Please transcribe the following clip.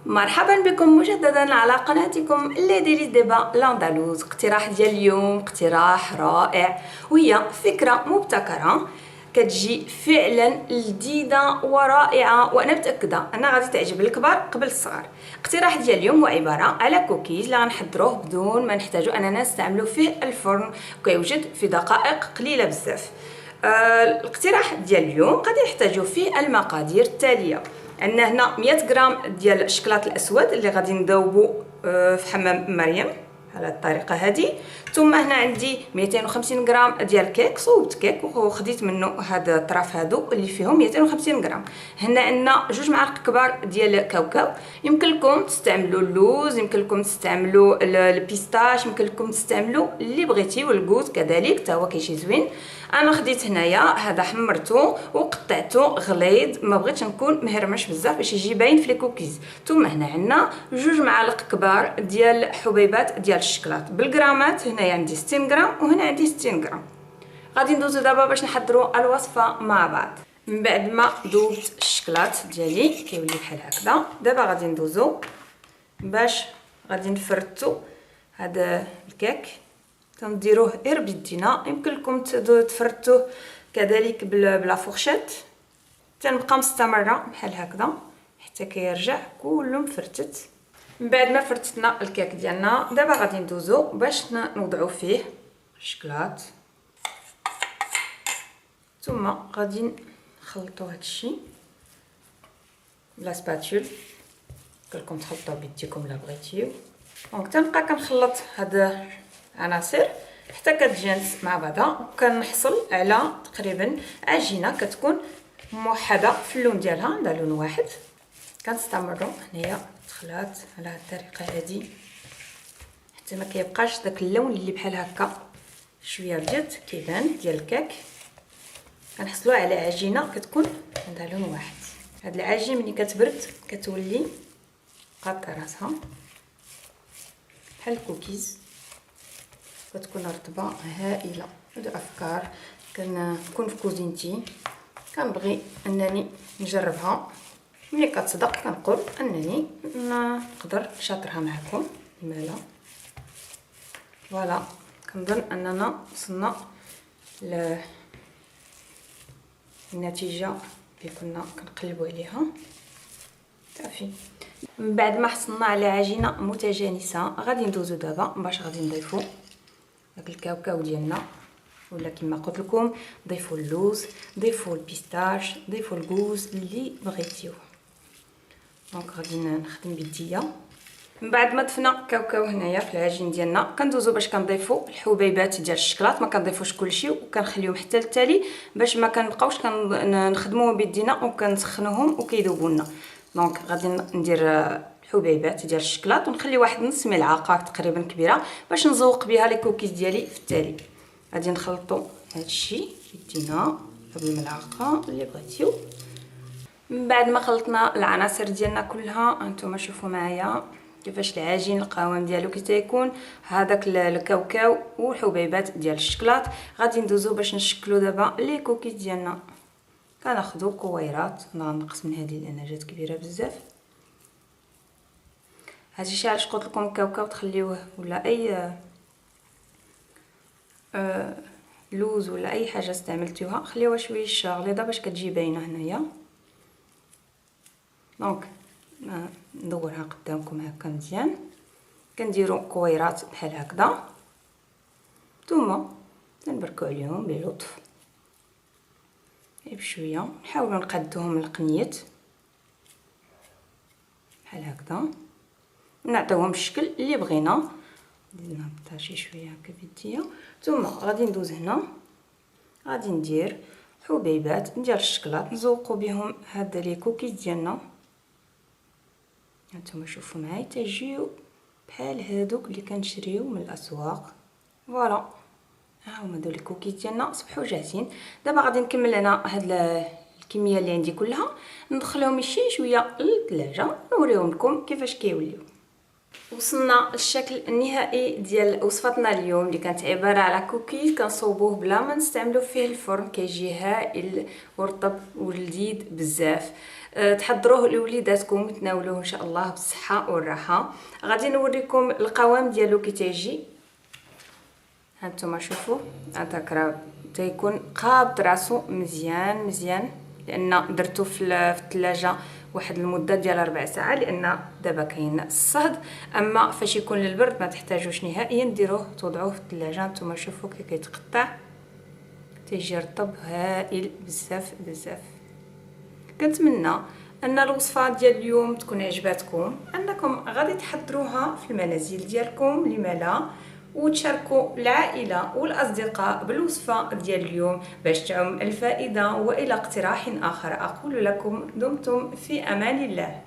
مرحبا بكم مجددا على قناتكم لي ديليس ديبا لاندالوز. اقتراح ديال اليوم اقتراح رائع، وهي فكرة مبتكرة كتجي فعلا جديدة ورائعة، وانا متأكدة انها غادي تعجب الكبار قبل الصغار. اقتراح ديال اليوم هو عبارة على كوكيز اللي غنحضروه بدون ما نحتاجو اننا نستعملو فيه الفرن، وكيوجد في دقائق قليلة بزاف. الاقتراح ديال اليوم غادي نحتاجو فيه المقادير التالية. عندنا هنا 100 غرام ديال الشكلاط الاسود اللي غادي نذوبو في حمام مريم على الطريقه هذه. ثم هنا عندي 250 غرام ديال الكيك، صوبت كيك وخديت منه هاد الطراف هادو اللي فيهم 250 غرام. هنا عندنا 2 معالق كبار ديال الكاوكاو. يمكن لكم تستعملوا اللوز، يمكن لكم تستعملوا البيستاش، يمكن لكم تستعملوا اللي بغيتي، والكوز كذلك حتى هو كيجي زوين. انا خديت هنايا هذا حمرته وقطعته غليظ، ما بغيتش نكون مهرمش بزاف باش يجي باين في لي كوكيز. ثم هنا عندنا 2 معالق كبار ديال حبيبات ديال الشكلاط بالغرامات. هنايا عندي 60 غرام وهنا عندي 60 غرام. غادي ندوزو دابا باش نحضروا الوصفه مع بعض. من بعد ما ذوبت الشكلاط ديالي كيولي بحال هكذا، دابا غادي ندوزو باش غادي نفرتو هذا الكيك. تنديروه غير بيدينا، يمكن لكم تفرتوه كذلك بلا فورشيت. تنبقى مستمره بحال هكذا حتى كيرجع كله مفرتت. من بعد ما فرتتنا الكيك ديالنا، دابا غادي ندوزو باش نوضعو فيه الشكلاط، ثم غادي نخلطو هادشي بلا سباتول. كلكم تخلطوه بيديكم لا بغيتيو. دونك تنبقى كنخلط هاد العناصر حتى كتجانس مع بعضها، وكنحصل على تقريبا عجينه كتكون موحده في اللون ديالها، عندها لون واحد. كنستمروا هنايا الخلاط على هاد الطريقه هذه حتى ما كيبقاش داك اللون اللي بحال هكا شويه ابيض كيبان ديال الكيك. كنحصلوا على عجينه كتكون عندها لون واحد. هاد العجين ملي كتبرد كتولي قاطعه راسها بحال الكوكيز، كتكون رطبه هائله. هادو افكار كنكون في كوزينتي كنبغي انني نجربها، ملي كتصدق كنقول انني نقدر نشاطرها معكم، لما لا. فوالا كنظن اننا وصلنا للنتيجه اللي كنا كنقلبوا عليها. صافي، من بعد ما حصلنا على عجينه متجانسه غادي ندوزو دابا باش غادي نضيفو داك الكاوكاو ديالنا، ولا كما قلت لكم ضيفوا اللوز، ضيفوا البيستاش، ضيفوا الكوز اللي بغيتيوه. دونك غادي نخدم بيديا. من بعد ما ضفنا الكاوكاو هنايا في العجين ديالنا، كندوزو باش كنضيفوا الحبيبات ديال الشكلاط. ما كنضيفوش كلشي وكنخليهم حتى للتالي باش ما كنبقاوش كنخدموهم بيدينا وكنسخنوهم وكيذوبوا لنا. دونك غادي ندير الحبيبات ديال الشكلاط ونخلي واحد نص ملعقه تقريبا كبيره باش نزوق بها لي كوكيز ديالي في التالي. غادي نخلطوا هادشي بيدينا بالملعقه اللي بغيتيو. من بعد ما خلطنا العناصر ديالنا كلها، انتم شوفوا معايا كيفاش العجين القوام ديالو كيتيكون هذاك الكاوكاو والحبيبات ديال الشكلاط. غادي ندوزو باش نشكلوا دابا لي كوكيز ديالنا. كناخذوا كويرات، نقص من هذه لان جات كبيره بزاف. هادشي الشيء علاش قلت لكم الكاوكاو تخليوه ولا اي لوز ولا اي حاجه استعملتوها خليوها شويه غليظه باش كتجي باينه هنايا. دونك ندورها قدامكم هكا مزيان. كنديروا كويرات بحال هكذا، ثم نبركوا عليهم بلطف بشويه. نحاولوا نقادوهم القنيت بحال هكذا، نعطيوهم الشكل اللي بغينا. نهبطها شي شويه هكا بيديا. ثم غادي ندوز هنا، غادي ندير حبيبات ديال الشكلاط نزوقوا بهم هاد لي كوكيز ديالنا. هانتوما شوفوا معايا تيجيو بحال هادوك اللي كنشريو من الاسواق. فوالا ها هما هادو لي كوكيز ديالنا صبحوا جاهزين. دابا غادي نكمل انا هاد الكميه اللي عندي كلها ندخلهم شي شويه للثلاجه نوريهم لكم كيفاش كيوليو. وصلنا للشكل النهائي ديال وصفتنا اليوم اللي كانت عباره على كوكيز كنصوبوه بلا ما نستعملوا فيه الفرن، كيجي هائل ورطب ولذيذ بزاف. تحضروه لوليداتكم تناولوه ان شاء الله بالصحه والراحه. غادي نوريكم القوام ديالو كي تيجي. هانتوما شوفوا هذاك راه تيكون قابض راسو مزيان لان درتو في الثلاجه واحد المده ديال 4 ساعات، لان دابا كاين الصهد. اما فاش يكون للبرد ما تحتاجوش نهائيا ديروه توضعوه في الثلاجه. نتوما شوفوا كي كيتقطع تيجي رطب هائل بزاف. كنتمنى ان الوصفه ديال اليوم تكون عجباتكم، انكم غادي تحضروها في المنازل ديالكم، لما لا، وتشاركوا العائله والاصدقاء بالوصفه ديال اليوم باش تعم الفائده. والى اقتراح اخر اقول لكم دمتم في امان الله.